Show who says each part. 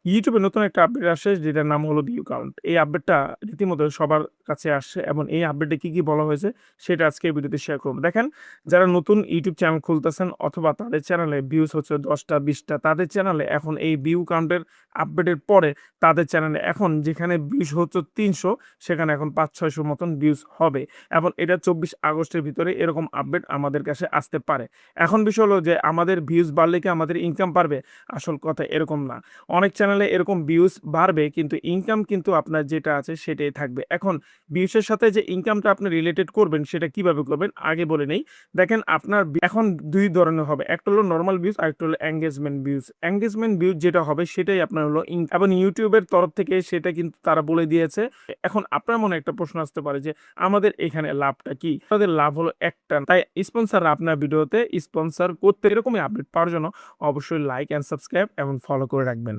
Speaker 1: ইউটিউবে নতুন একটা আপডেট আসে যেটার নাম হলো ভিউ কাউন্ট। এই আপডেটটা রীতিমতো সবার কাছে আসছে এবং এই আপডেটে কি বলা হয়েছে সেটা আজকে এই ভিডিওতে শেয়ার করব। দেখেন, যারা নতুন ইউটিউব চ্যানেল খুলতেছেন অথবা তাদের চ্যানেলে ভিউজ হচ্ছে ১০টা ২০টা, তাদের চ্যানেলে এখন এই ভিউ কাউন্টের আপডেটের পরে তাদের চ্যানেলে এখন যেখানে ভিউজ হচ্ছে ৩০০, সেখানে এখন ৫-৬০০ মতন ভিউজ হবে এবং এটা ২৪ আগস্টের ভিতরে এরকম আপডেট আমাদের কাছে আসতে পারে। এখন বিষয় হলো যে আমাদের ভিউজ বাড়লে কি আমাদের ইনকাম বাড়বে? আসল কথা এরকম না। অনেক চ্যানেলে এরকম ভিউজ বাড়বে কিন্তু ইনকাম কিন্তু আপনার যেটা আছে সেটাই থাকবে। এখন ভিউসের সাথে যে ইনকামটা আপনি রিলেটেড করবেন সেটা কিভাবে করবেন আগে বলে নেই। দেখেন, আপনার এখন ২ ধরনের হবে। একটা হলো নরমাল ভিউজ, আরেকটা হলো এনগেজমেন্ট ভিউজ। এনগেজমেন্ট ভিউজ যেটা হবে সেটাই আপনার হলো এবং YouTube এর তরফ থেকে সেটা কিন্তু তারা বলে দিয়েছে। এখন আপনার মনে একটা প্রশ্ন আসতে পারে যে আমাদের এখানে লাভটা কি? আমাদের লাভ হলো একটা। তাই স্পন্সররা আপনার ভিডিওতে স্পন্সর করতে এরকমই আপডেট পাওয়ার জন্য অবশ্যই লাইক অ্যান্ড সাবস্ক্রাইব এবং ফলো করে রাখবেন।